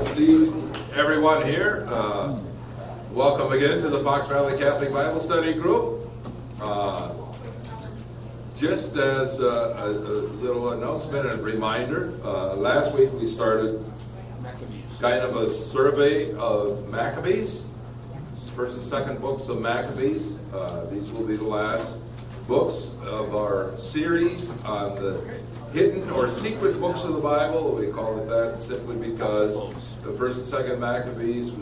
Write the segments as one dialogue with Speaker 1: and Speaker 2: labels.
Speaker 1: see everyone here. Welcome again to the Fox Valley Catholic Bible Study Group. Just as a little announcement and reminder, last week we started kind of a survey of Maccabees, first and second books of Maccabees. These will be the last books of our series on the hidden or secret books of the Bible. We call it that simply because the first and second Maccabees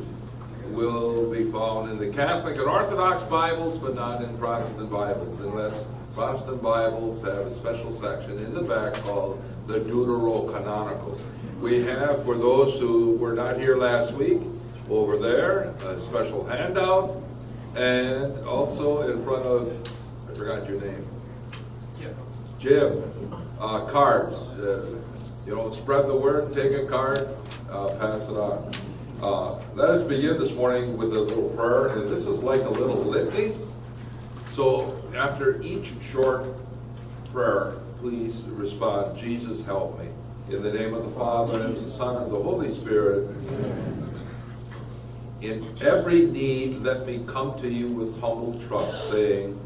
Speaker 1: will be found in the Catholic and Orthodox Bibles, but not in Protestant Bibles, unless Protestant Bibles have a special section in the back called the Deuterocanonical. We have, for those who were not here last week, over there, a special handout, and also in front of, I forgot your name, Jim, cards. Spread the word, take a card, pass it on. Let us begin this morning with a little prayer, and this is like a little litany. So after each short prayer, please respond, Jesus help me. In the name of the Father, and of the Son, and of the Holy Spirit. Amen. In every need, let me come to you with humble trust, saying,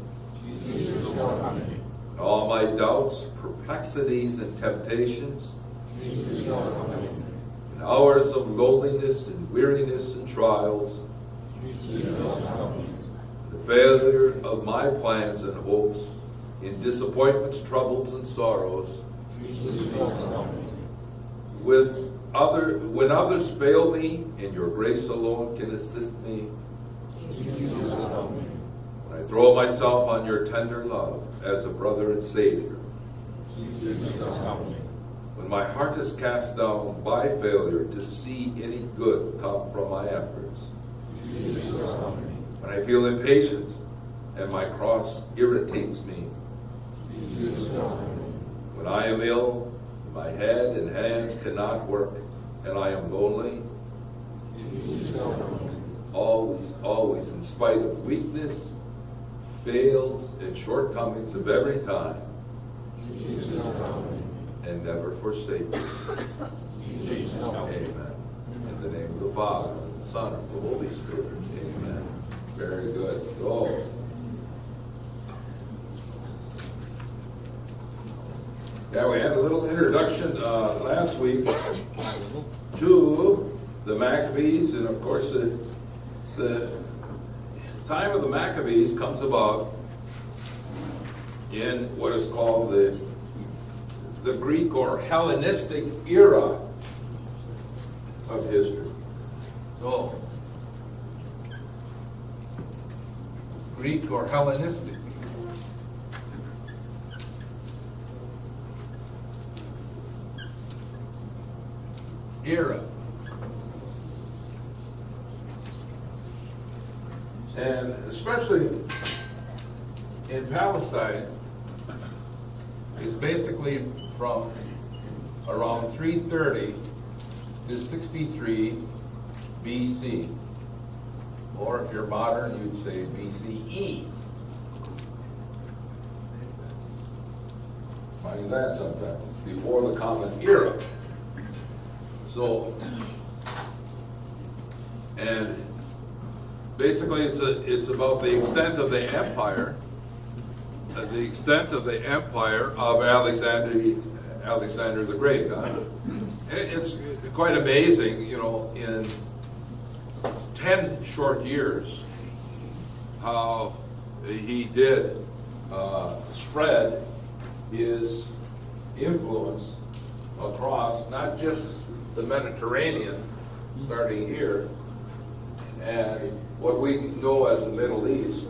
Speaker 1: Jesus, in all my doubts, perplexities, and temptations, Jesus, in hours of loneliness and weariness and trials, Jesus, the failure of my plans and hopes, in disappointments, troubles, and sorrows, Jesus, when others fail me, and your grace alone can assist me, when I throw myself on your tender love as a brother and Savior, when my heart is cast down by failure to see any good come from my efforts, when I feel impatient and my cross irritates me, when I am ill, my head and hands cannot work, and I am lonely, always, in spite of weakness, fails, and shortcomings of every kind, and never forsake me. Amen. In the name of the Father, and the Son, and the Holy Spirit. Amen. Very good. So, yeah, we had a little introduction last week to the Maccabees, and of course the time of the Maccabees comes about in what is called the Greek or Hellenistic era of history. So, Greek or Hellenistic. Era. And especially in Palestine, is basically from around 330 to 63 BC. Or if you're modern, you'd say BCE. Find that sometimes, before the Common Era. So, and basically it's about the extent of the empire, of Alexander the Great. It's quite amazing, in 10 short years, how he did spread his influence across not just the Mediterranean, starting here, and what we know as the Middle East,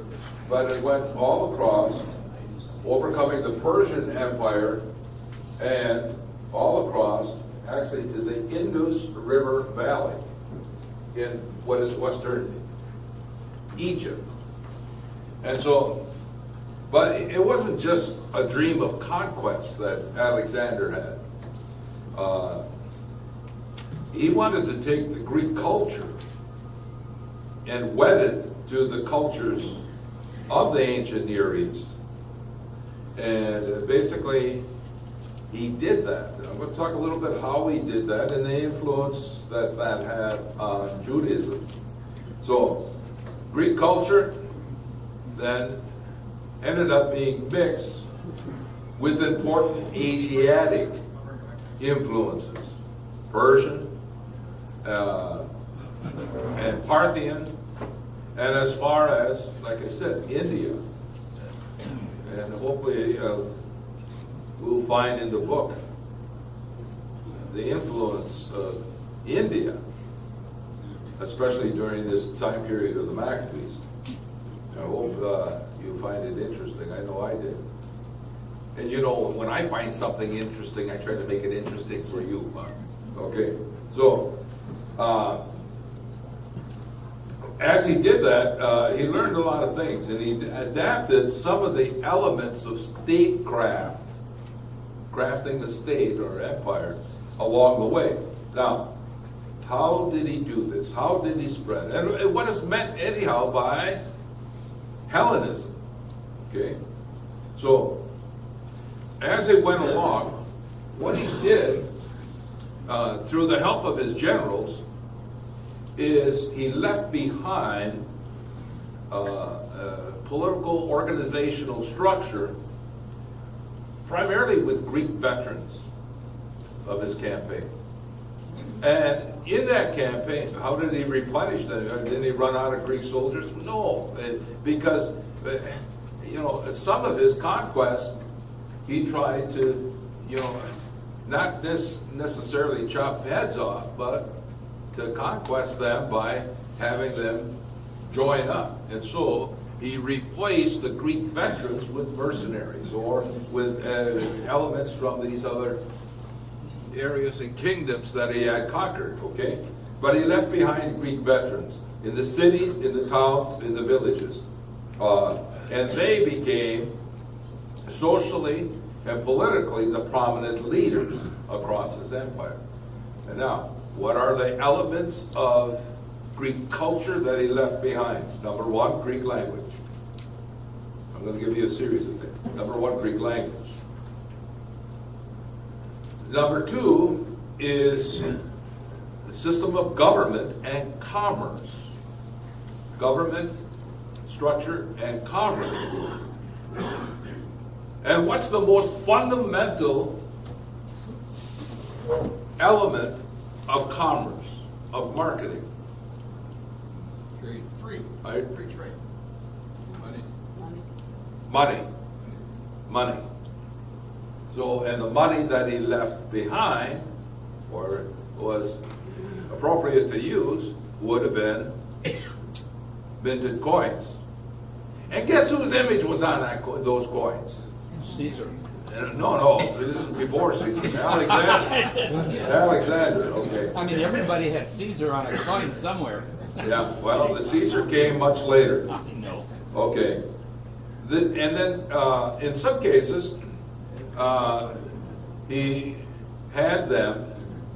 Speaker 1: but it went all across, overcoming the Persian Empire, and all across, actually, to the Indus River Valley in what is western Egypt. And so, but it wasn't just a dream of conquest that Alexander had. He wanted to take the Greek culture and wed it to the cultures of the ancient Near East. And basically, he did that. I'm going to talk a little bit how he did that and the influence that that had on Judaism. So, Greek culture then ended up being mixed with important Asiatic influences. Persian, and Parthian, and as far as, like I said, India. And hopefully we'll find in the book the influence of India, especially during this time period of the Maccabees. I hope you find it interesting. I know I did. And you know, when I find something interesting, I try to make it interesting for you, Mark. Okay, so as he did that, he learned a lot of things, and he adapted some of the elements of statecraft, crafting the state or empire, along the way. Now, how did he do this? How did he spread? And what is meant anyhow by Hellenism? Okay, so as he went along, what he did through the help of his generals is he left behind a political organizational structure primarily with Greek veterans of his campaign. And in that campaign, how did he replenish them? Didn't he run out of Greek soldiers? No, because you know, some of his conquests he tried to, you know, not necessarily chop heads off, but to conquest them by having them join up. And so he replaced the Greek veterans with mercenaries or with elements from these other areas and kingdoms that he had conquered, okay? But he left behind Greek veterans in the cities, in the towns, in the villages. And they became socially and politically the prominent leaders across his empire. And now, what are the elements of Greek culture that he left behind? Number one, Greek language. I'm going to give you a series of things. Number one, Greek language. Number two is the system of government and commerce. Government, structure, and commerce. And what's the most fundamental element of commerce, of marketing?
Speaker 2: Trade. Free trade.
Speaker 1: Money. So, and the money that he left behind, or was appropriate to use, would have been minted coins. And guess whose image was on those coins?
Speaker 3: Caesar.
Speaker 1: No, this is before Caesar. Alexander, okay.
Speaker 3: I mean, everybody had Caesar on a coin somewhere.
Speaker 1: Yeah, well, the Caesar came much later.
Speaker 3: No.
Speaker 1: Okay. And then, in some cases, he had them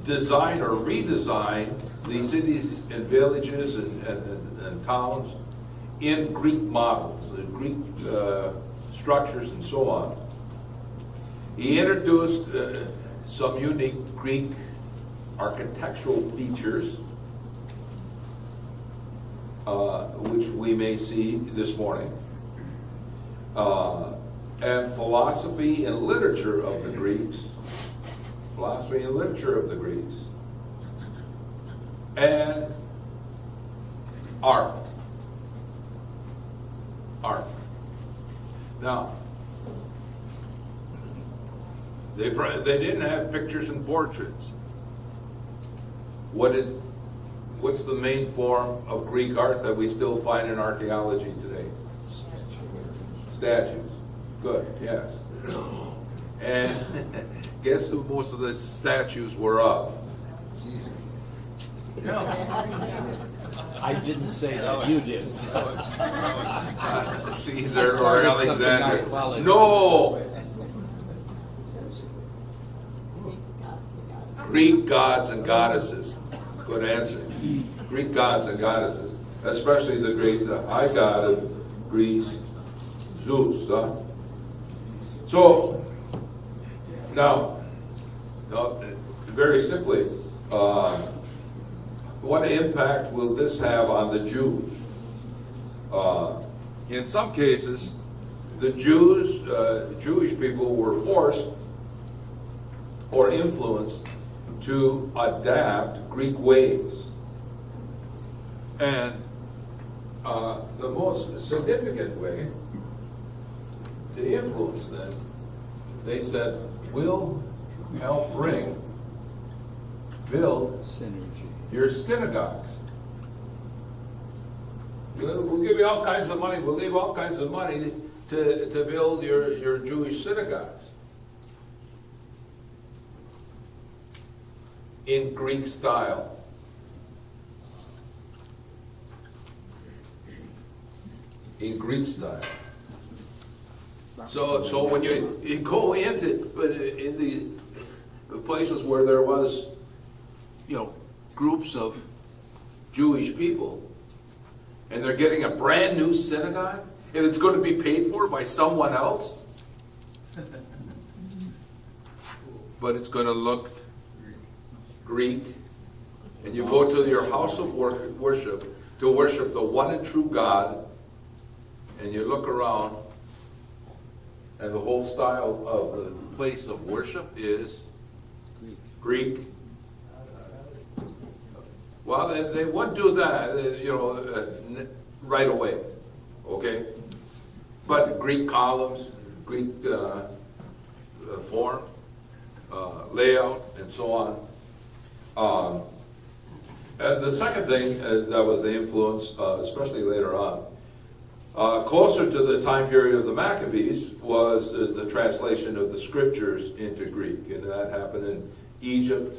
Speaker 1: design or redesign these cities and villages and towns in Greek models, Greek structures and so on. He introduced some unique Greek architectural features, which we may see this morning, and philosophy and literature of the Greeks, and art. Now, they didn't have pictures and portraits. What's the main form of Greek art that we still find in archaeology today? Statues. Good, yes. And guess who most of the statues were of?
Speaker 2: Caesar.
Speaker 3: I didn't say that, you did.
Speaker 1: Caesar or
Speaker 3: something I
Speaker 1: Alexander.
Speaker 3: apologize.
Speaker 1: No! Greek gods and goddesses. Good answer. Greek gods and goddesses, especially the high god of Greece, Zeus. So, now, No, very simply, what impact will this have on the Jews? In some cases, the Jewish people were forced or influenced to adapt Greek ways. And the most significant way to influence them, they said, we'll help build
Speaker 3: Synergy.
Speaker 1: your synagogues. We'll give you all kinds of money, we'll leave all kinds of money to build your Jewish synagogues. In Greek style. In Greek style. So when you go into the places where there was, groups of Jewish people, and they're getting a brand new synagogue, and it's going to be paid for by someone else, but it's going to look Greek, and you go to your house of worship to worship the one and true God, and you look around, and the whole style of the place of worship is Greek. Well, they would do that, right away, okay? But Greek columns, Greek form, layout, and so on. And the second thing that was the influence, especially later on, closer to the time period of the Maccabees, was the translation of the scriptures into Greek, and that happened in Egypt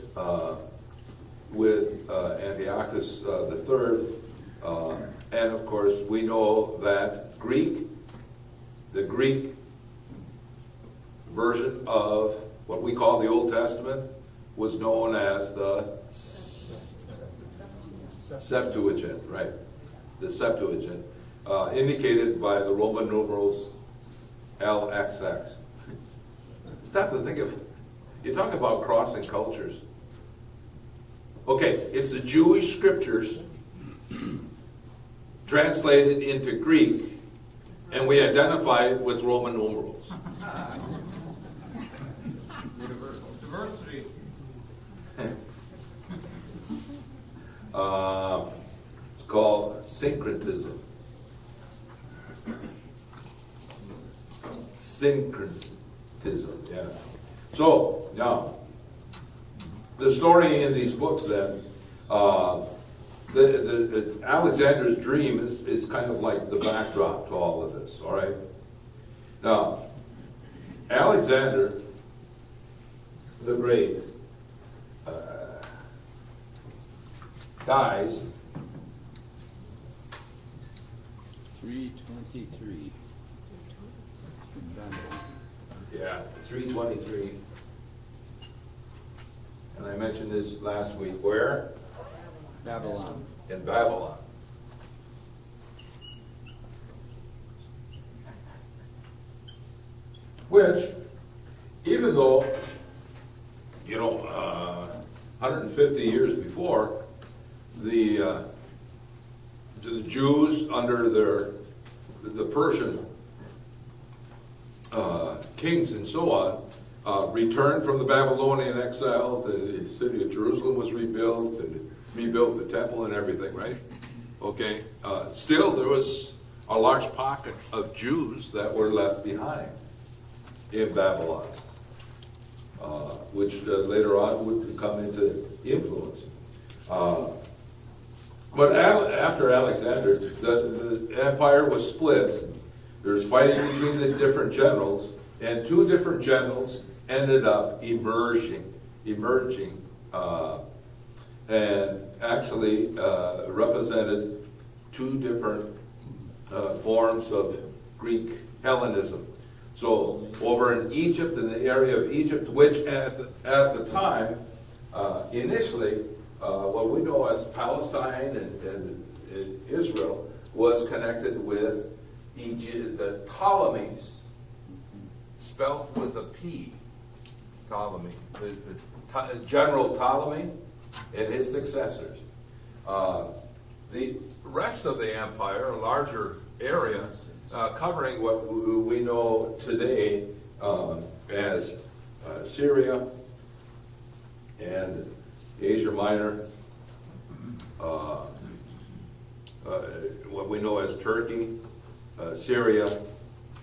Speaker 1: with Antiochus III, and of course we know that the Greek version of what we call the Old Testament was known as the Septuagint, right? The Septuagint, indicated by the Roman numerals LXX. Stop to think of it. You talk about crossing cultures. Okay, it's the Jewish scriptures translated into Greek, and we identify it with Roman numerals.
Speaker 2: Universal. Diversity.
Speaker 1: It's called syncretism. Syncretism, yeah. So, now, the story in these books then, the Alexander's dream is kind of like the backdrop to all of this, all right? Now, Alexander the Great dies
Speaker 3: 323.
Speaker 1: Yeah, 323. And I mentioned this last week. Where?
Speaker 3: Babylon.
Speaker 1: In Babylon. Which, even though, 150 years before, the Jews under the Persian kings and so on, returned from the Babylonian exile. The city of Jerusalem was rebuilt, and rebuilt the temple and everything, right? Okay. Still, there was a large pocket of Jews that were left behind in Babylon, which later on would come into influence. But after Alexander, the empire was split. There's fighting between the different generals, and two different generals ended up emerging, and actually represented two different forms of Greek Hellenism. So over in Egypt, in the area of Egypt, which at the time, initially, what we know as Palestine and Israel, was connected with Egypt, the Ptolemies, spelled with a P. Ptolemy, General Ptolemy and his successors. The rest of the empire, a larger area, covering what we know today as Syria and Asia Minor, what we know as Turkey, Syria,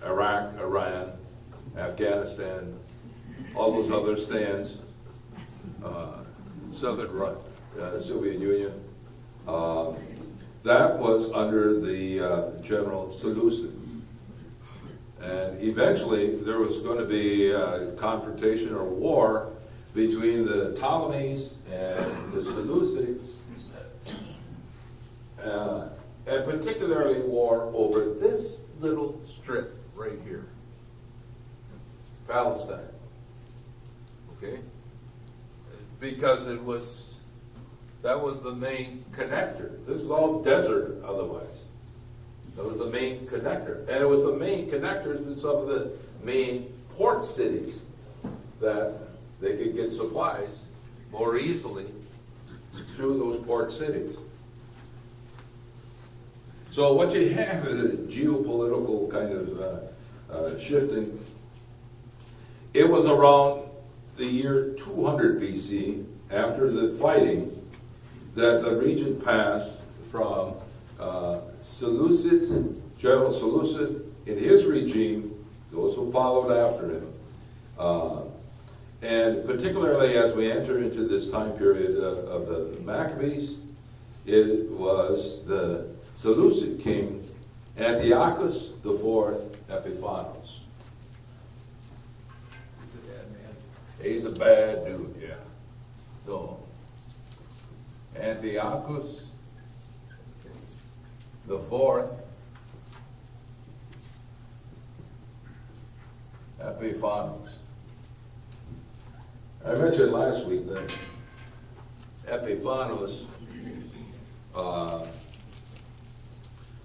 Speaker 1: Iraq, Iran, Afghanistan, all those other stands, Southern Soviet Union. That was under the General Seleucid. And eventually there was going to be a confrontation or war between the Ptolemies and the Seleucids, and particularly war over this little strip right here, Palestine. Okay? Because that was the main connector. This is all desert otherwise. That was the main connector. And it was the main connectors in some of the main port cities that they could get supplies more easily through those port cities. So what you have is a geopolitical kind of shifting. It was around the year 200 BC, after the fighting, that the region passed from Seleucid, General Seleucid, in his regime, those who followed after him. And particularly as we enter into this time period of the Maccabees, it was the Seleucid king, Antiochus IV Epiphanes.
Speaker 2: He's a bad man.
Speaker 1: He's a bad dude, yeah. So, Antiochus the fourth Epiphanes. I mentioned last week that Epiphanes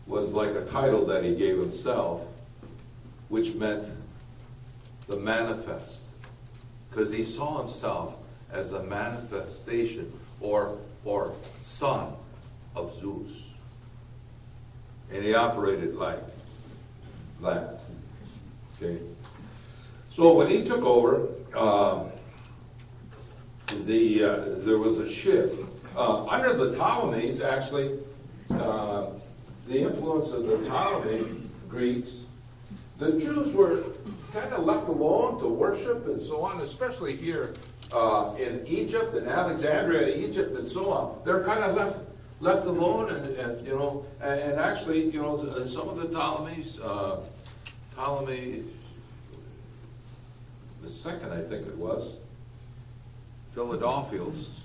Speaker 1: was like a title that he gave himself, which meant the manifest, because he saw himself as a manifestation or son of Zeus, and he operated like that. Okay, so when he took over, there was a shift under the Ptolemies. Actually, the influence of the Ptolemy Greeks, the Jews were kind of left alone to worship and so on, especially here in Egypt and Alexandria, Egypt, and so on. They're kind of left alone, and actually, some of the Ptolemies, Ptolemy the second, I think it was, Philadelphus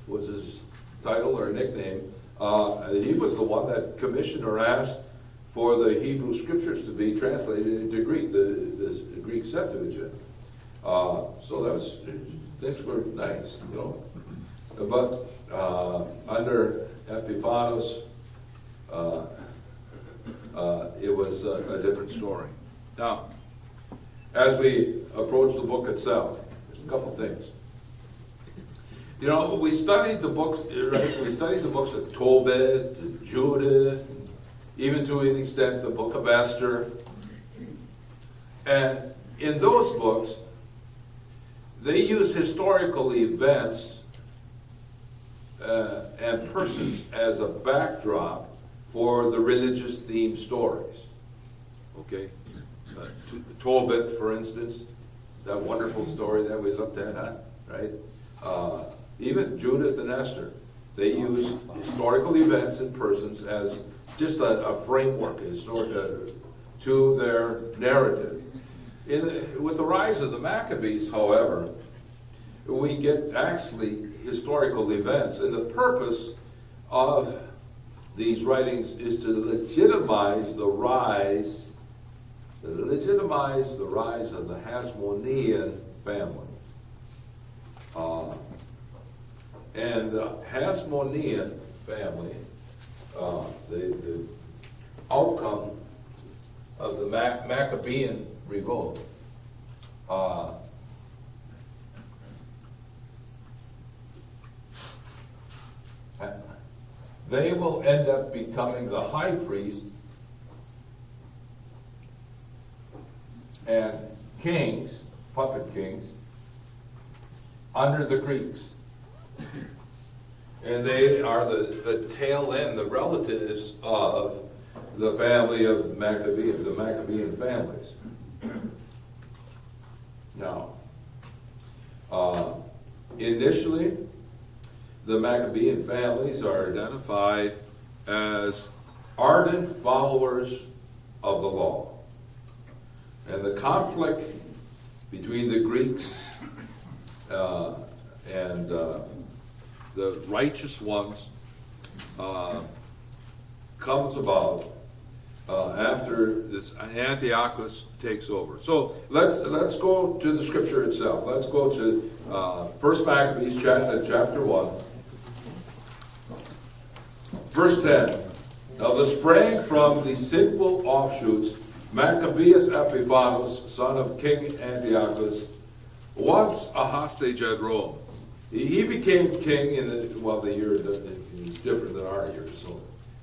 Speaker 1: was his title or nickname. He was the one that commissioned or asked for the Hebrew scriptures to be translated into Greek, the Greek Septuagint. So things were nice, But under Epiphanes, it was a different story. Now, as we approach the book itself, there's a couple things. We studied the books, right? We studied the books of Tobit, Judith, even to an extent the book of Esther. And in those books, they use historical events and persons as a backdrop for the religious theme stories. Okay? Tobit, for instance, that wonderful story that we looked at, right? Even Judith and Esther, they use historical events and persons as just a framework to their narrative. With the rise of the Maccabees, however, we get actually historical events, and the purpose of these writings is to legitimize the rise of the Hasmonean family. And the Hasmonean family, the outcome of the Maccabean revolt uh, they will end up becoming the high priest and kings, puppet kings, under the Greeks. And they are the tail end, the relatives of the family of Maccabees, the Maccabean families. Now, initially, the Maccabean families are identified as ardent followers of the law. And the conflict between the Greeks and the righteous ones comes about after this Antiochus takes over. So let's go to the scripture itself. Let's go to 1 Maccabees chapter 1, verse 10. Now there sprang from the sinful offshoots Maccabeus Epiphanes, son of King Antiochus, once a hostage at Rome. He became king in the year is different than our year. So,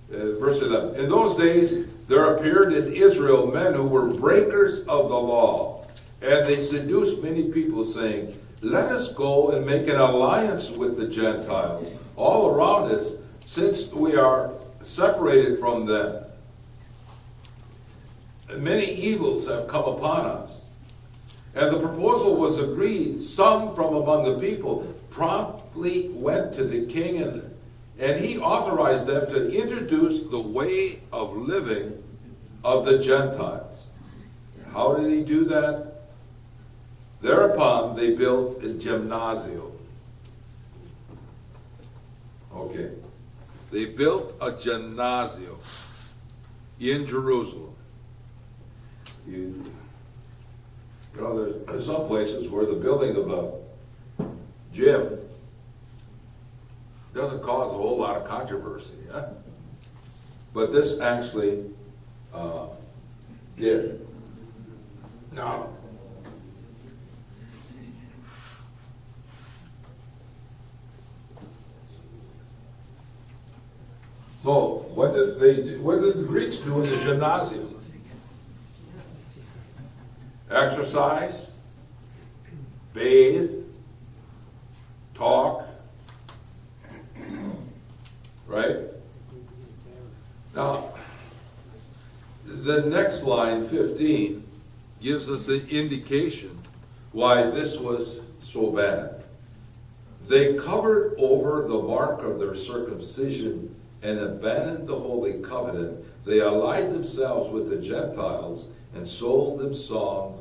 Speaker 1: verse 11. In those days there appeared in Israel men who were breakers of the law, and they seduced many people, saying, "Let us go and make an alliance with the Gentiles all around us, since we are separated from them. Many evils have come upon us." And the proposal was agreed. Some from among the people promptly went to the king, and he authorized them to introduce the way of living of the Gentiles. How did he do that? Thereupon they built a gymnasium. Okay. They built a gymnasium in Jerusalem. You know, there's some places where the building of a gym doesn't cause a whole lot of controversy, huh? But this actually did. Now, so what did the Greeks do in the gymnasium? Exercise, bathe, talk, right? Now, the next line, 15, gives us an indication why this was so bad. They covered over the mark of their circumcision and abandoned the holy covenant. They allied themselves with the Gentiles and sold themselves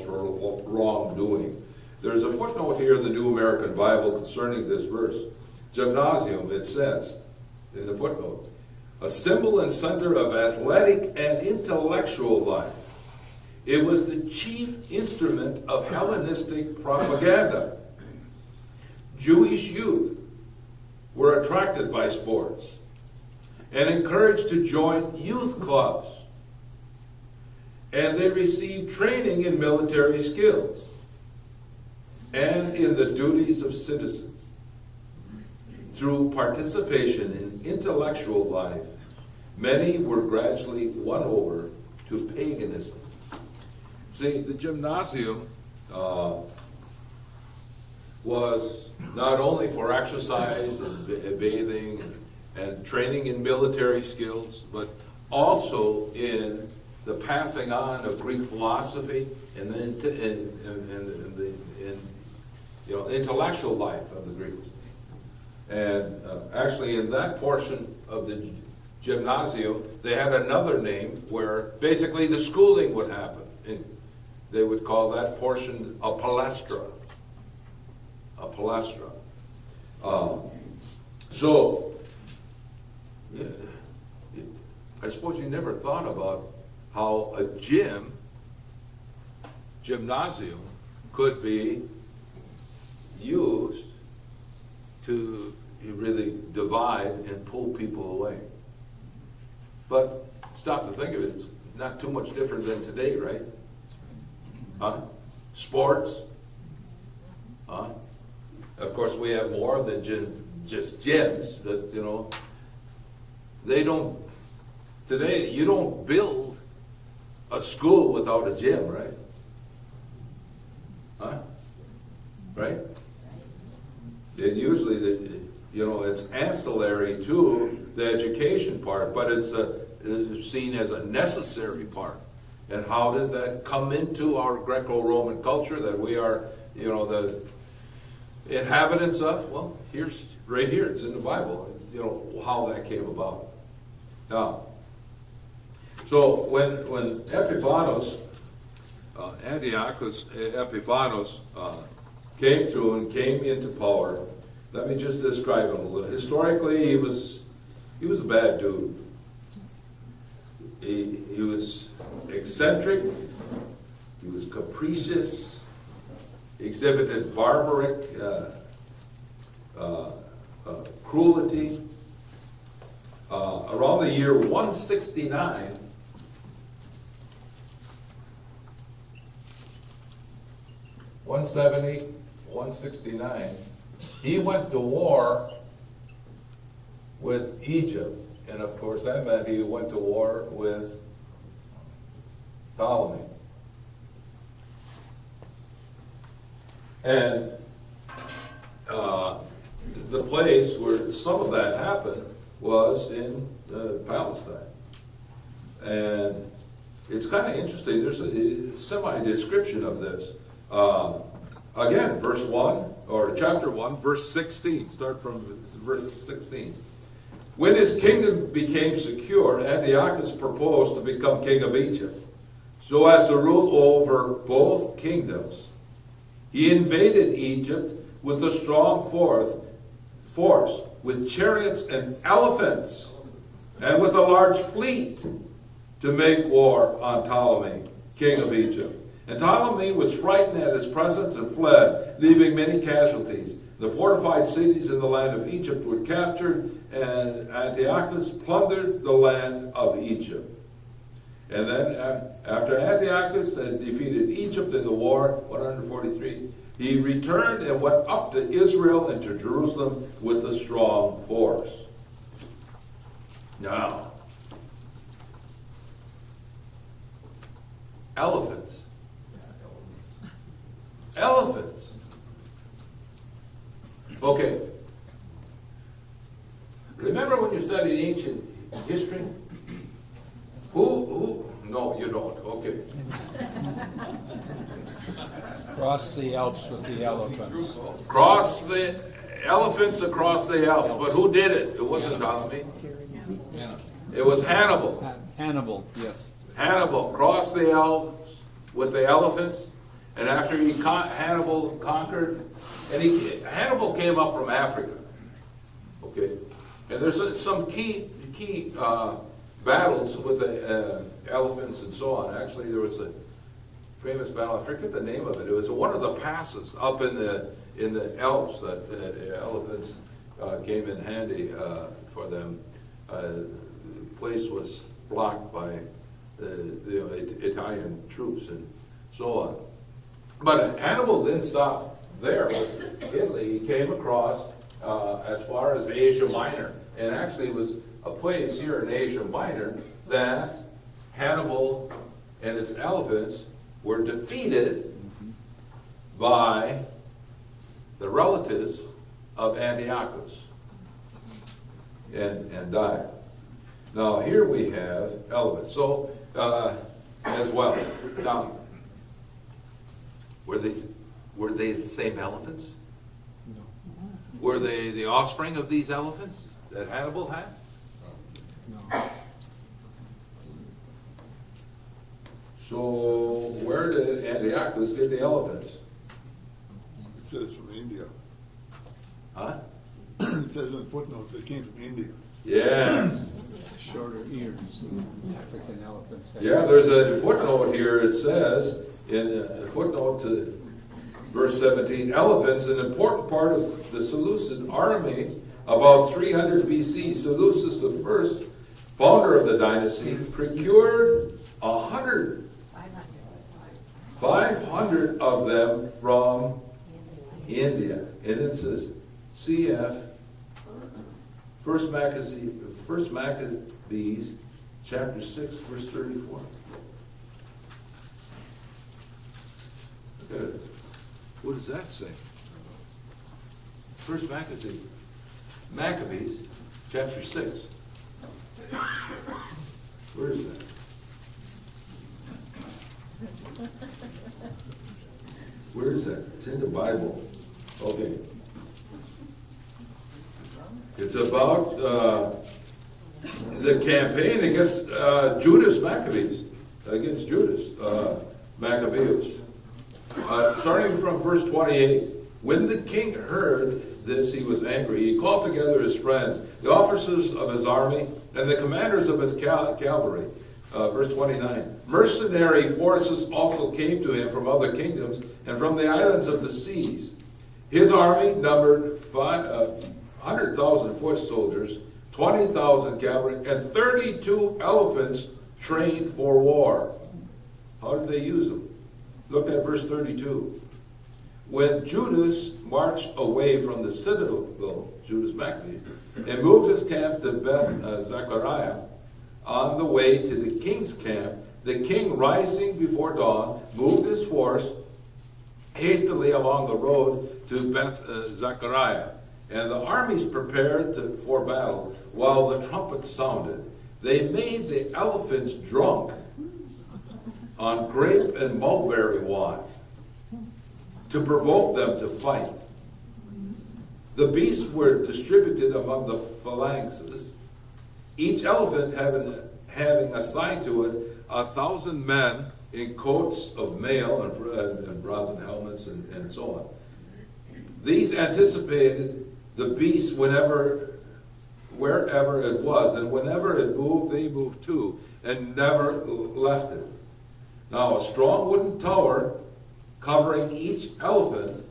Speaker 1: for wrongdoing. There's a footnote here in the New American Bible concerning this verse. Gymnasium, it says in the footnote, a symbol and center of athletic and intellectual life. It was the chief instrument of Hellenistic propaganda. Jewish youth were attracted by sports and encouraged to join youth clubs. And they received training in military skills and in the duties of citizens. Through participation in intellectual life, many were gradually won over to paganism. See, the gymnasium was not only for exercise and bathing and training in military skills, but also in the passing on of Greek philosophy and the intellectual life of the Greeks. And actually in that portion of the gymnasium, they had another name where basically the schooling would happen. And they would call that portion a palestra. A palestra. So, yeah, I suppose you never thought about how a gymnasium could be used to really divide and pull people away. But stop to think of it, it's not too much different than today, right? Huh? sports. Of course, we have more than just gyms, but they don't, today you don't build a school without a gym, right? Right? And usually, it's ancillary to the education part, but it's seen as a necessary part. And how did that come into our Greco-Roman culture that we are, the inhabitants of? Well, right here, it's in the Bible, how that came about. Now, so when Epiphanes, Antiochus Epiphanes, came through and came into power, let me just describe him a little. Historically, he was a bad dude. He was eccentric, he was capricious, he exhibited barbaric cruelty. Around the year 169, he went to war with Egypt, and of course that meant he went to war with Ptolemy. And the place where some of that happened was in Palestine. And it's kind of interesting. There's a semi-description of this. Again, verse 1, or chapter 1, verse 16. Start from verse 16. When his kingdom became secure, Antiochus proposed to become king of Egypt, so as to rule over both kingdoms. He invaded Egypt with a strong force, with chariots and elephants, and with a large fleet, to make war on Ptolemy, king of Egypt. And Ptolemy was frightened at his presence and fled, leaving many casualties. The fortified cities in the land of Egypt were captured, and Antiochus plundered the land of Egypt. And then, after Antiochus had defeated Egypt in the war, 143, he returned and went up to Israel and to Jerusalem with a strong force. Now, elephants. Elephants. Okay. Remember when you studied ancient history? Who? No, you don't. Okay.
Speaker 3: Cross the Alps with the elephants.
Speaker 1: Cross the elephants across the Alps. But who did it? It wasn't Ptolemy. It was Hannibal.
Speaker 3: Hannibal, yes.
Speaker 1: Hannibal crossed the Alps with the elephants, and after Hannibal conquered, and Hannibal came up from Africa. Okay, and there's some key battles with the elephants and so on. Actually, there was a famous battle. I forget the name of it. It was one of the passes up in the Alps that elephants came in handy for them. The place was blocked by the Italian troops and so on. But Hannibal didn't stop there with Italy. He came across as far as Asia Minor, and actually it was a place here in Asia Minor that Hannibal and his elephants were defeated by the relatives of Antiochus and died. Now here we have elephants. So as well. Now, were they the same elephants?
Speaker 3: No.
Speaker 1: Were they the offspring of these elephants that Hannibal had?
Speaker 3: No.
Speaker 1: So where did Antiochus get the elephants?
Speaker 4: It says from India.
Speaker 1: Huh?
Speaker 4: It says in the footnote they came from India.
Speaker 1: Yes.
Speaker 3: Shorter ears than African elephants have.
Speaker 1: Yeah, there's a footnote here. It says in a footnote to verse 17, elephants, an important part of the Seleucid army, about 300 BC. Seleucus the first, founder of the dynasty, procured 100 500 of them from India. And it says, CF, First Maccabees, chapter 6, verse 34. Look at it. What does that say? First Maccabees, chapter 6. Where is that? Where is that? It's in the Bible. Okay. It's about the campaign against Judas Maccabees, against Judas Maccabees. Starting from verse 28, when the king heard this, he was angry. He called together his friends, the officers of his army, and the commanders of his cavalry. Verse 29, mercenary forces also came to him from other kingdoms and from the islands of the seas. His army numbered 100,000 foot soldiers, 20,000 cavalry, and 32 elephants trained for war. How did they use them? Look at verse 32. When Judas marched away from the citadel, Judas Maccabees, and moved his camp to Zechariah, on the way to the king's camp, the king, rising before dawn, moved his force hastily along the road to Zechariah. And the armies prepared for battle while the trumpets sounded. They made the elephants drunk on grape and mulberry wine to provoke them to fight. The beasts were distributed among the phalanxes, each elephant having assigned to it 1,000 men in coats of mail and bronze helmets and so on. These anticipated the beast wherever it was, and whenever it moved, they moved too, and never left it. Now a strong wooden tower covering each elephant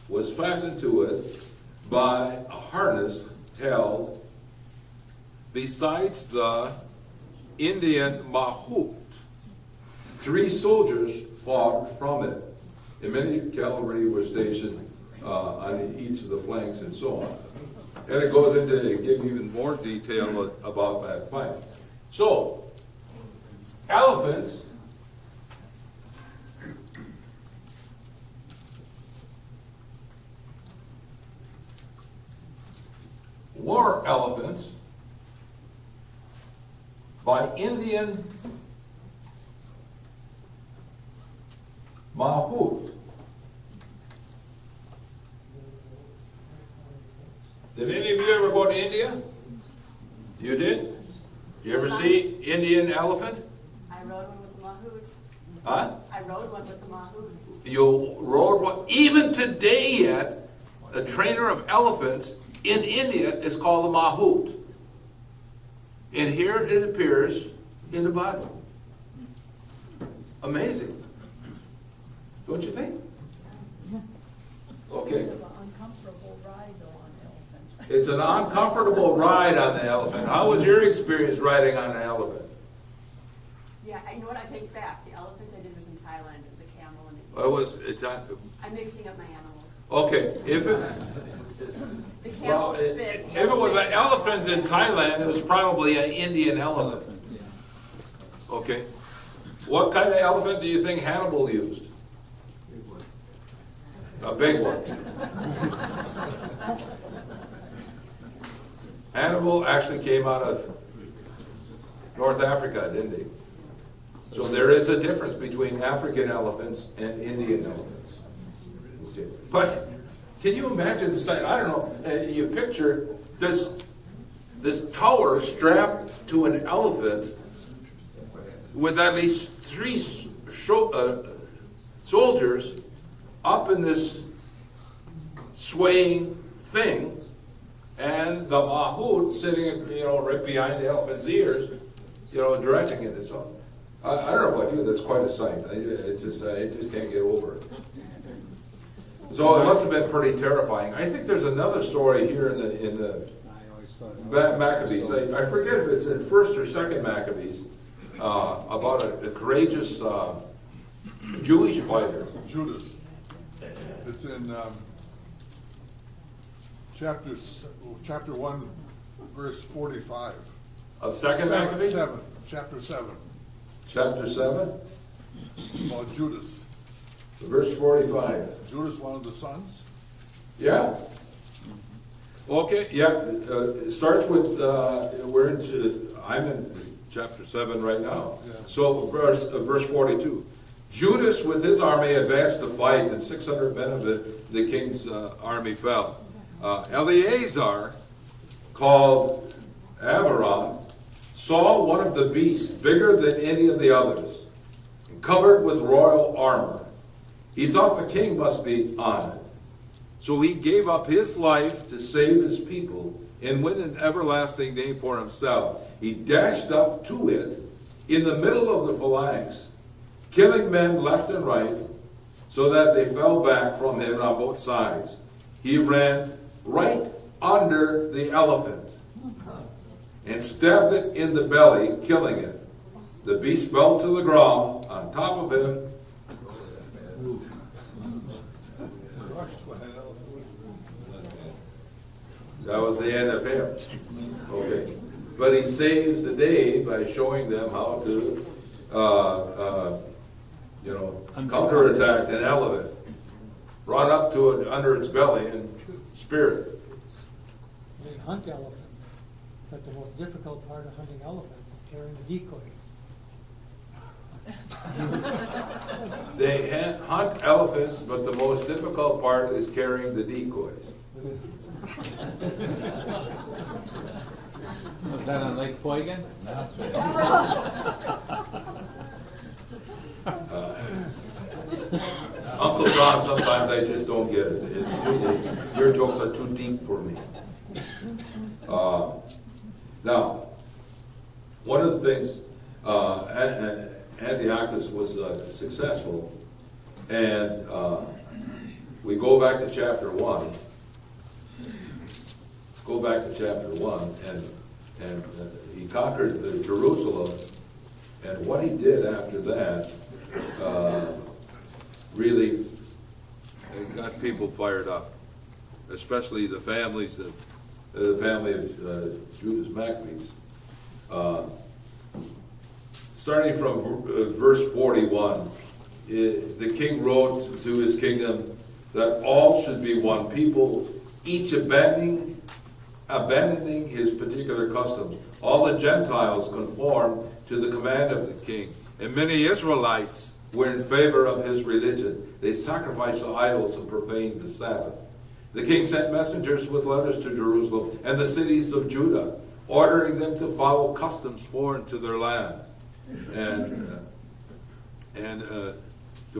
Speaker 1: was fastened to it by a harness held besides the Indian mahout. 3 soldiers fought from it, and many cavalry were stationed on each of the flanks and so on. And it goes into giving even more detail about that fight. So, elephants were elephants by Indian mahout. Did any of you ever go to India? You did? Did you ever see Indian elephant?
Speaker 5: I rode one with the mahout.
Speaker 1: Huh?
Speaker 5: I rode one with the mahout.
Speaker 1: You rode one? Even today yet, a trainer of elephants in India is called a mahout. And here it appears in the Bible. Amazing. Don't you think? Okay. It's an uncomfortable ride on the elephant. How was your experience riding on an elephant?
Speaker 5: Yeah, you know what? I take back. The elephant I did was in Thailand. It was a camel. And I'm mixing up my animals.
Speaker 1: Okay.
Speaker 5: The camel spit.
Speaker 1: If it was an elephant in Thailand, it was probably an Indian elephant. Okay. What kind of elephant do you think Hannibal used? A big one. Hannibal actually came out of North Africa, didn't he? So there is a difference between African elephants and Indian elephants. Okay. But can you imagine the sight? I don't know. You picture this tower strapped to an elephant with at least 3 soldiers up in this swaying thing, and the mahout sitting, right behind the elephant's ears, directing it. So I don't know about you, that's quite a sight. I just can't get over it. So it must have been pretty terrifying. I think there's another story here in the Maccabees. I forget if it's in First or Second Maccabees, about a courageous Jewish fighter.
Speaker 4: Judas. It's in chapter 1, verse 45.
Speaker 1: Of Second Maccabees?
Speaker 4: Chapter 7,
Speaker 1: Chapter 7,
Speaker 4: about Judas.
Speaker 1: verse 45.
Speaker 4: Judas, one of the sons.
Speaker 1: Yeah. Okay, yeah, it starts with, I'm in chapter 7 right now.
Speaker 4: Yeah.
Speaker 1: So verse 42. Judas with his army advanced to fight, and 600 men of the king's army fell. Eleazar, called Avaron, saw one of the beasts bigger than any of the others, and covered with royal armor. He thought the king must be on it. So he gave up his life to save his people and win an everlasting name for himself. He dashed up to it in the middle of the phalanx, killing men left and right, so that they fell back from him on both sides. He ran right under the elephant and stabbed it in the belly, killing it. The beast fell to the ground on top of him. That was the end of him. Okay. But he saves the day by showing them how to, counterattack an elephant. Run up to it under its belly and spear it.
Speaker 6: They hunt elephants, but the most difficult part of hunting elephants is carrying the decoys.
Speaker 1: They hunt elephants, but the most difficult part is carrying the decoys.
Speaker 3: Was that on Lake Poygan?
Speaker 1: Uncle John, sometimes I just don't get it. Your jokes are too deep for me. Now, one of the things, Antiochus was successful, and we go back to chapter 1. Go back to chapter 1, and he conquered Jerusalem, and what he did after that really got people fired up, especially the families the family of Judas Maccabees. Starting from verse 41, the king wrote to his kingdom that all should be one people, each abandoning his particular customs. All the Gentiles conformed to the command of the king, and many Israelites were in favor of his religion. They sacrificed to idols and profaned the Sabbath. The king sent messengers with letters to Jerusalem and the cities of Judah, ordering them to follow customs foreign to their land, and to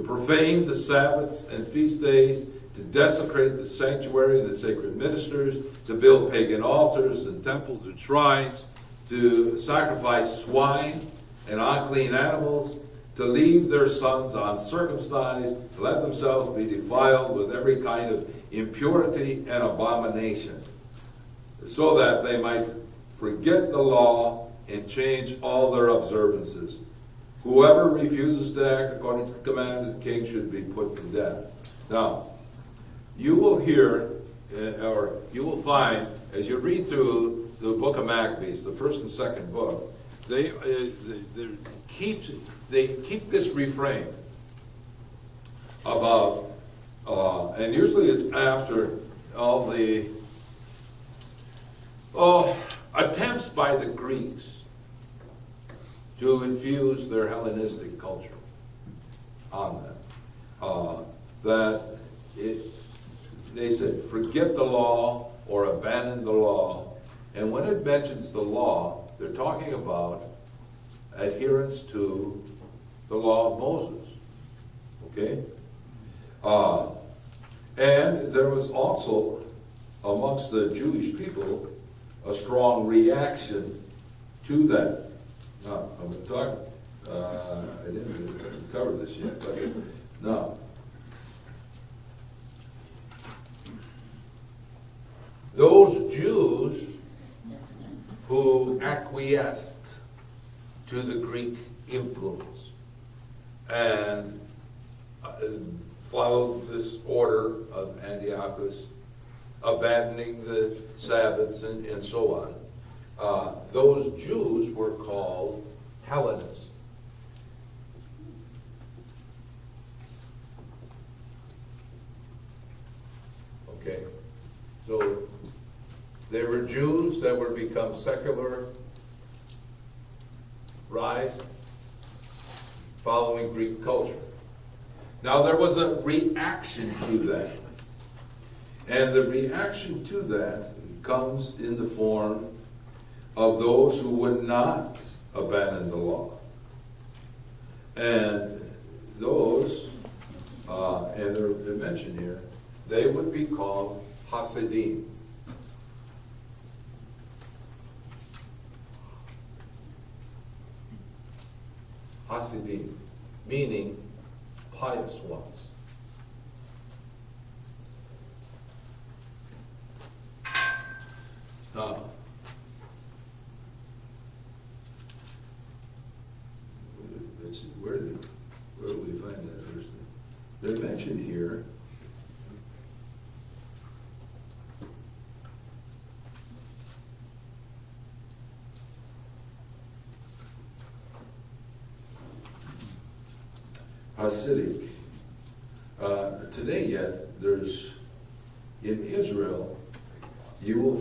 Speaker 1: profane the Sabbaths and feast days, to desecrate the sanctuary and the sacred ministers, to build pagan altars and temples and shrines, to sacrifice swine and unclean animals, to leave their sons uncircumcised, to let themselves be defiled with every kind of impurity and abomination, so that they might forget the law and change all their observances. Whoever refuses to act according to the command of the king should be put to death. Now, you will hear, or you will find, as you read through the book of Maccabees, the first and second book, they keep this refrain about, and usually it's after all the attempts by the Greeks to infuse their Hellenistic culture on them, they said, forget the law or abandon the law. And when it mentions the law, they're talking about adherence to the law of Moses. Okay? And there was also, amongst the Jewish people, a strong reaction to that. Now, I'm going to talk, I didn't cover this yet, but no. Those Jews who acquiesced to the Greek influence and followed this order of Antiochus, abandoning the Sabbaths and so on. Those Jews were called Hellenists. Okay, so they were Jews that were become secular, rise, following Greek culture. Now there was a reaction to that. And the reaction to that comes in the form of those who would not abandon the law. And those, and they're mentioned here, they would be called Hasidim. Hasidim, meaning pious ones. Now, let's see, where do we find that? They're mentioned here. Hasidic. Today yet, there's, in Israel, you will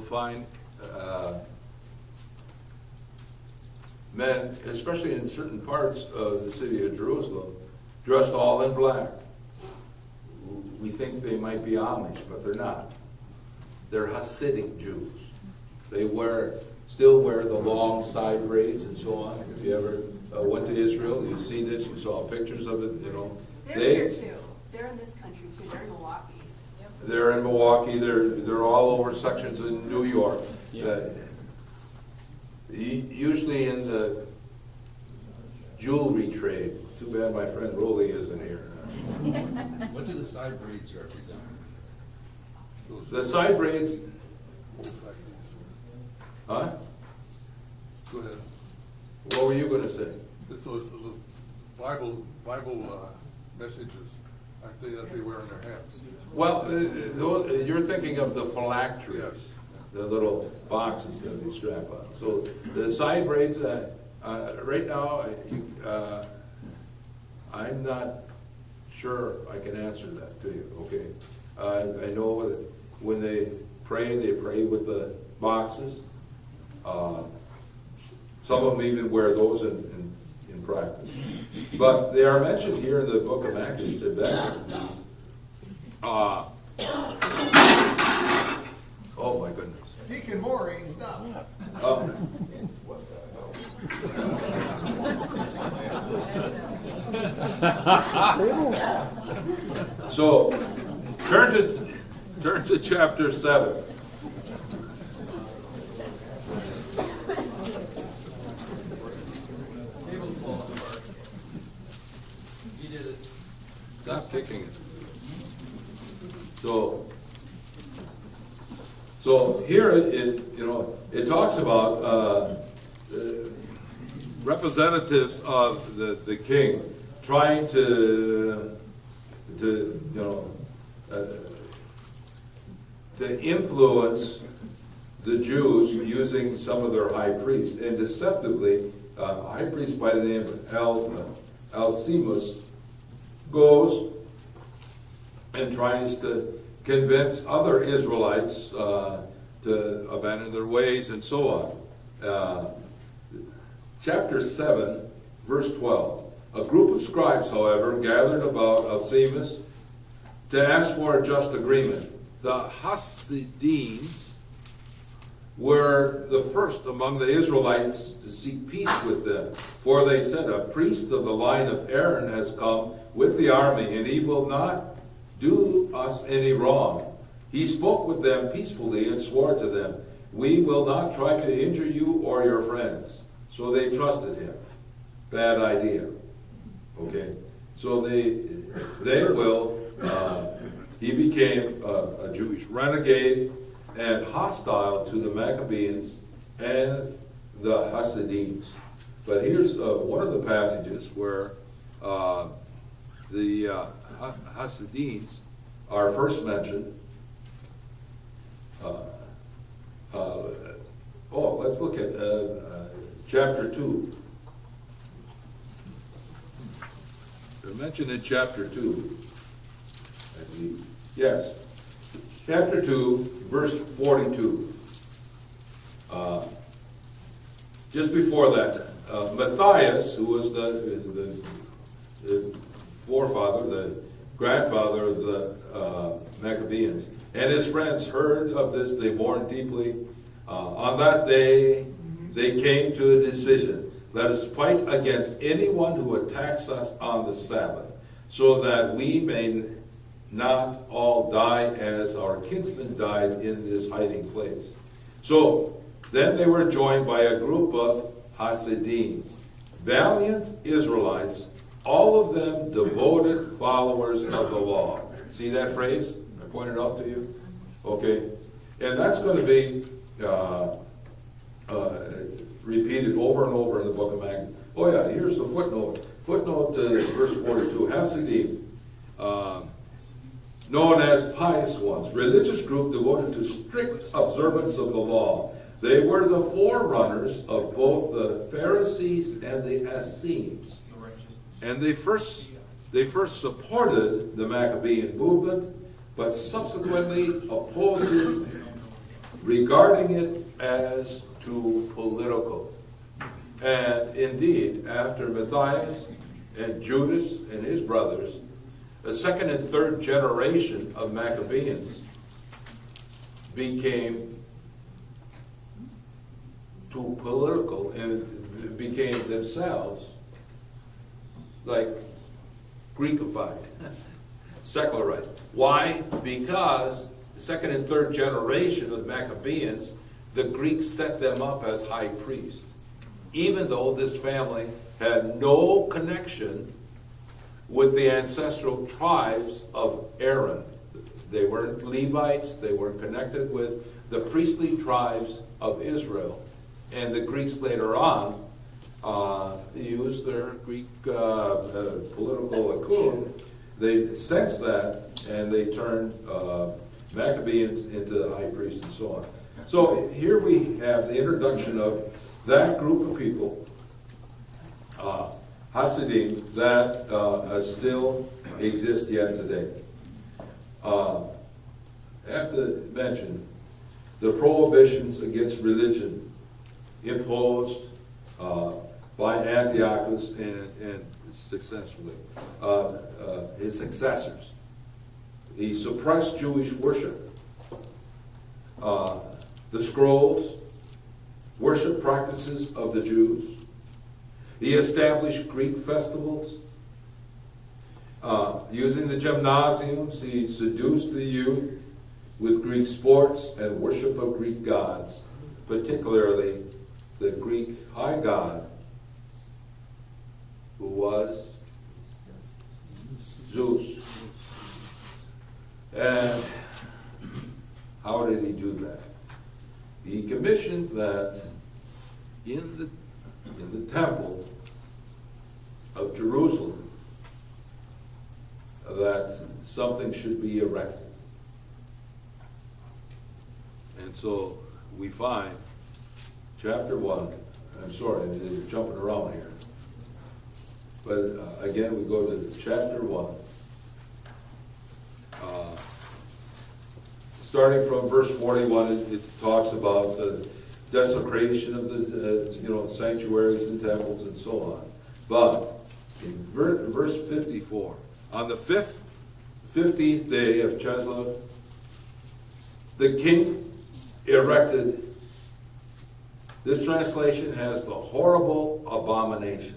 Speaker 1: find men, especially in certain parts of the city of Jerusalem, dressed all in black. We think they might be Amish, but they're not. They're Hasidic Jews. They still wear the long side braids and so on. If you ever went to Israel, you see this, you saw pictures of it, you know.
Speaker 5: They're here too. They're in this country too. They're in Milwaukee.
Speaker 1: They're in Milwaukee. They're all over sections in New York. Usually in the jewelry trade. Too bad my friend Rolly isn't here.
Speaker 7: What do the side braids represent?
Speaker 1: The side braids, huh?
Speaker 4: Go ahead.
Speaker 1: What were you going to say?
Speaker 4: It's those Bible messages, aren't they, that they wear on their hats?
Speaker 1: Well, you're thinking of the phylacteries,
Speaker 4: Yes.
Speaker 1: the little boxes that they strap on. So the side braids, right now, I'm not sure I can answer that to you, okay? I know that when they pray with the boxes. Some of them even wear those in practice. But they are mentioned here in the book of Maccabees, the Maccabees. Oh my goodness.
Speaker 7: Deacon Maury, stop.
Speaker 1: So turn to chapter 7. Stop kicking it. So here it talks about representatives of the king trying to influence the Jews using some of their high priests, and deceptively, a high priest by the name of Alcimus goes and tries to convince other Israelites to abandon their ways and so on. Chapter 7, verse 12. A group of scribes, however, gathered about Alcimus to ask for a just agreement. The Hasidim were the first among the Israelites to seek peace with them. For they said, a priest of the line of Aaron has come with the army, and he will not do us any wrong. He spoke with them peacefully and swore to them, we will not try to injure you or your friends. So they trusted him. Bad idea. Okay? So he became a Jewish renegade and hostile to the Maccabees and the Hasidim. But here's one of the passages where The Hasidims are first mentioned. Let's look at chapter 2. They're mentioned in chapter 2. I believe. Yes. Chapter 2, verse 42. Just before that, Matthias, who was the forefather, the grandfather of the Maccabees, and his friends heard of this. They mourned deeply. On that day, they came to a decision. Let us fight against anyone who attacks us on the Sabbath, so that we may not all die as our kinsmen died in this hiding place. So then they were joined by a group of Hasidim, valiant Israelites, all of them devoted followers of the law. See that phrase I pointed out to you? Okay. And that's going to be repeated over and over in the book of Maccabees. Oh yeah, here's the footnote. Footnote verse 42. Hasidim, known as pious ones, religious group devoted to strict observance of the law. They were the forerunners of both the Pharisees and the Essenes. And they first supported the Maccabean movement, but subsequently opposed it, regarding it as too political. And indeed, after Matthias and Judas and his brothers, the second and third generation of Maccabees became too political and became themselves like Greekified, secularized. Why? Because the second and third generation of Maccabees, the Greeks set them up as high priests, even though this family had no connection with the ancestral tribes of Aaron. They weren't Levites, they weren't connected with the priestly tribes of Israel. And the Greeks later on used their Greek political acumen. They sensed that, and they turned Maccabees into the high priest and so on. So here we have the introduction of that group of people, Hasidim, that still exist yet today. I have to mention the prohibitions against religion imposed by Antiochus and successfully his successors. He suppressed Jewish worship. The scrolls, worship practices of the Jews. He established Greek festivals. Using the gymnasiums, he seduced the youth with Greek sports and worship of Greek gods, particularly the Greek high god, who was Zeus. And how did he do that? He commissioned that in the temple of Jerusalem, that something should be erected. And so we find chapter 1, I'm sorry, I'm jumping around here. But again, we go to chapter 1. Starting from verse 41, it talks about the desecration of the sanctuaries and temples and so on. But in verse 54, on the 15th day of Chisleu, the king erected. This translation has the horrible abomination.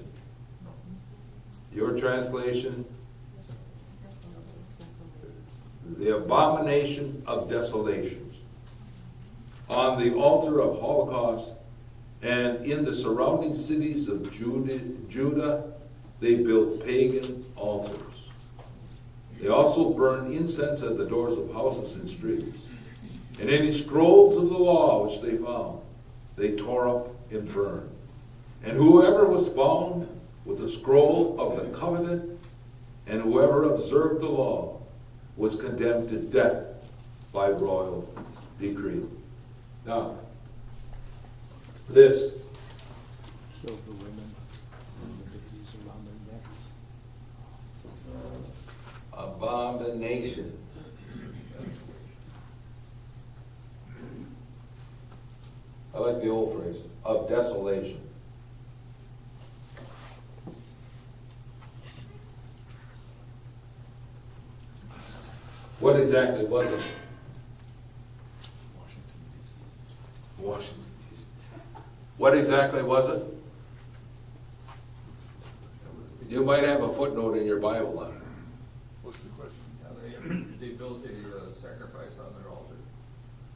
Speaker 1: Your translation, the abomination of desolations. On the altar of Holocaust and in the surrounding cities of Judah, they built pagan altars. They also burned incense at the doors of houses and streets. And any scrolls of the law which they found, they tore up and burned. And whoever was found with the scroll of the covenant, and whoever observed the law was condemned to death by royal decree. Now, this
Speaker 3: Show the women and the babies around their necks.
Speaker 1: abomination. I like the old phrase, of desolation. What exactly was it? Washington, D.C. What exactly was it? You might have a footnote in your Bible on it.
Speaker 4: What's the question?
Speaker 7: They built a sacrifice on their altar.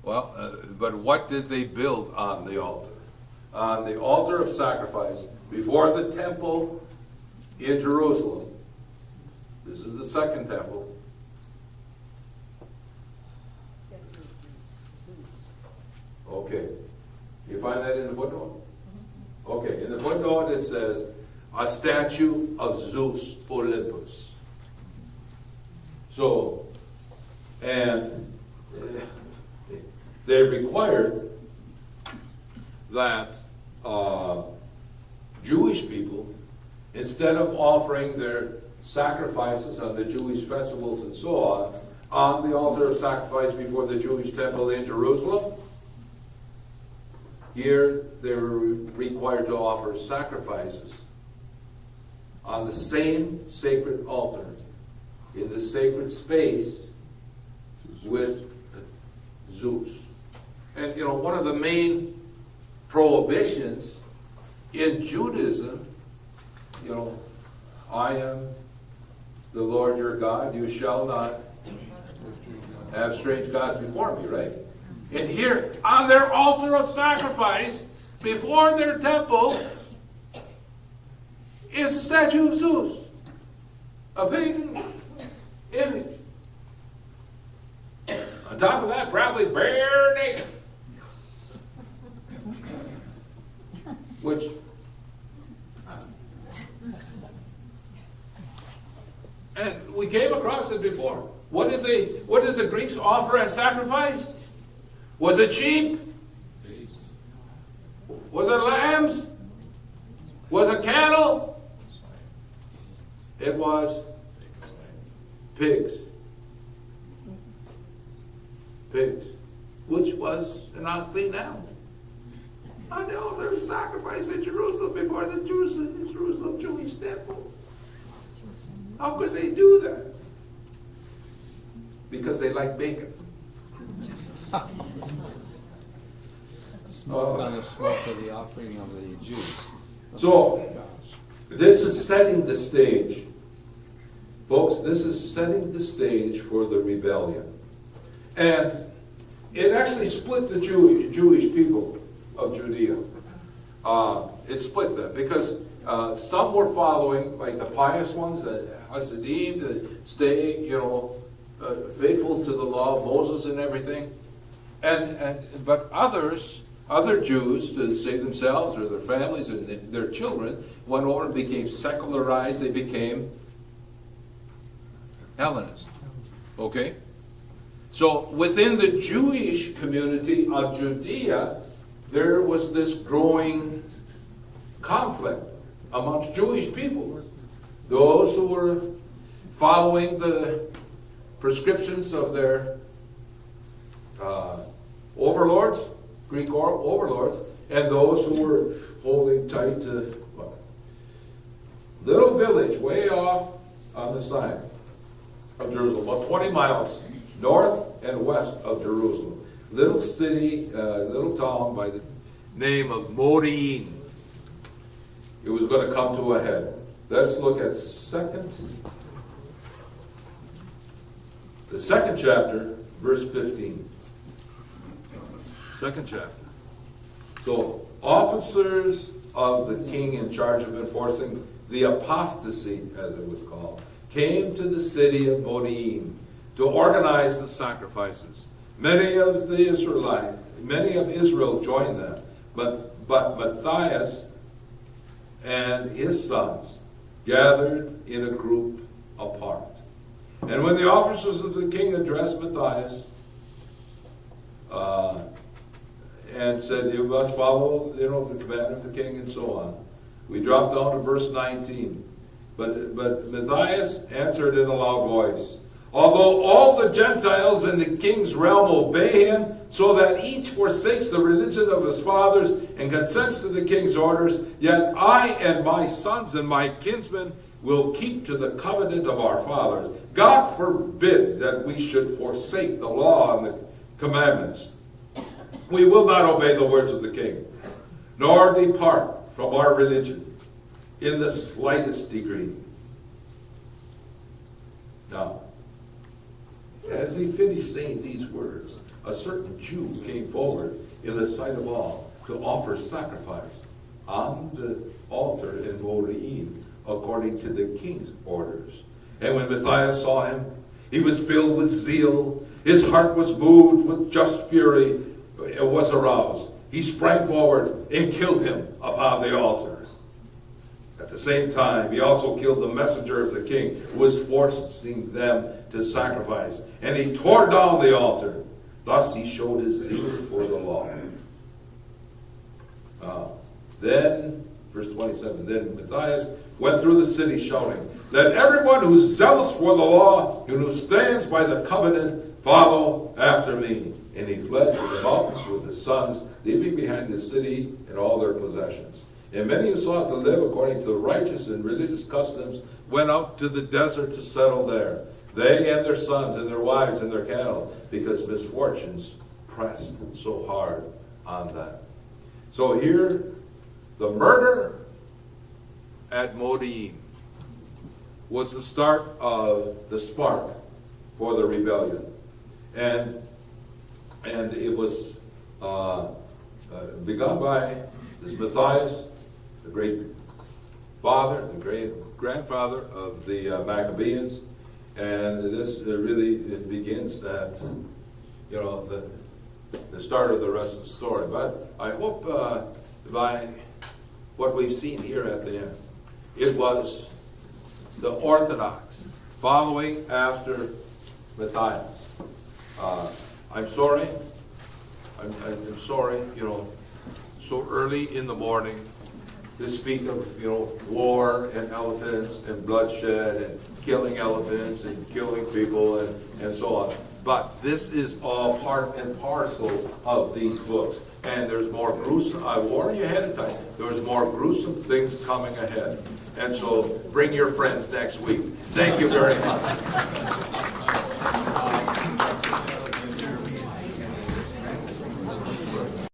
Speaker 1: Well, but what did they build on the altar? On the altar of sacrifice before the temple in Jerusalem. This is the second temple. Okay. You find that in the footnote? Okay. In the footnote it says, a statue of Zeus Olympus. So, and they required that Jewish people, instead of offering their sacrifices on the Jewish festivals and so on the altar of sacrifice before the Jewish temple in Jerusalem, here they were required to offer sacrifices on the same sacred altar, in the sacred space with Zeus. And you know, one of the main prohibitions in Judaism, you know, I am the Lord your God, you shall not have strange gods before me, right? And here, on their altar of sacrifice, before their temple, is a statue of Zeus, a pagan image. On top of that, probably bare naked. Which, and we came across it before. What did the Greeks offer as sacrifice? Was it sheep?
Speaker 7: Pigs.
Speaker 1: Was it lambs? Was it cattle? It was pigs. Pigs. Which was an unclean animal. On the altar of sacrifice in Jerusalem before the Jerusalem Jewish temple. How could they do that? Because they like bacon.
Speaker 3: Smoked on the smoke of the offering of the Jews.
Speaker 1: So,
Speaker 3: Gosh.
Speaker 1: this is setting the stage. Folks, this is setting the stage for the rebellion. And it actually split the Jewish people of Judea. It split them because some were following, like the pious ones, the Hasidim, that stay, faithful to the law of Moses and everything. But other Jews, to save themselves or their families and their children, went over and became secularized. They became Hellenists. Okay? So within the Jewish community of Judea, there was this growing conflict amongst Jewish people. Those who were following the prescriptions of their overlords, Greek overlords, and those who were holding tight to little village way off on the side of Jerusalem, about 20 miles north and west of Jerusalem. Little city, little town by the name of Modi'in. It was going to come to a head. Let's look at the second chapter, verse 15. Second chapter. So, officers of the king in charge of enforcing the apostasy, as it was called, came to the city of Modi'in to organize the sacrifices. Many of Israel joined them, but Matthias and his sons gathered in a group apart. And when the officers of the king addressed Matthias, and said, you must follow, the command of the king, and so on. We drop down to verse 19. But Matthias answered in a loud voice, although all the Gentiles in the king's realm obey him, so that each forsakes the religion of his fathers and consents to the king's orders, yet I and my sons and my kinsmen will keep to the covenant of our fathers. God forbid that we should forsake the law and the commandments. We will not obey the words of the king, nor depart from our religion in the slightest degree. Now, as he finished saying these words, a certain Jew came forward in the sight of all to offer sacrifice on the altar in Moriah, according to the king's orders. And when Matthias saw him, he was filled with zeal. His heart was moved with just fury. It was aroused. He sprang forward and killed him upon the altar. At the same time, he also killed the messenger of the king, who was forcing them to sacrifice. And he tore down the altar. Thus he showed his zeal for the law. Then, verse 27, then Matthias went through the city shouting, let everyone who's zealous for the law and who stands by the covenant follow after me. And he fled to the mountains with his sons, leaving behind the city and all their possessions. And many who sought to live according to the righteous and religious customs went out to the desert to settle there, they and their sons and their wives and their cattle, because misfortunes pressed so hard on them. So here, the murder at Modin was the start of the spark for the rebellion. And it was begun by this Matthias, the great father, the great grandfather of the Maccabees, and this really it begins that, the start of the rest of the story. But I hope by what we've seen here at the end, it was the Orthodox following after Matthias. I'm sorry, so early in the morning to speak of, war and elephants and bloodshed and killing elephants and killing people and so on. But this is all part and parcel of these books. And there's more gruesome, I warn you ahead of time, there's more gruesome things coming ahead. And so bring your friends next week. Thank you very much.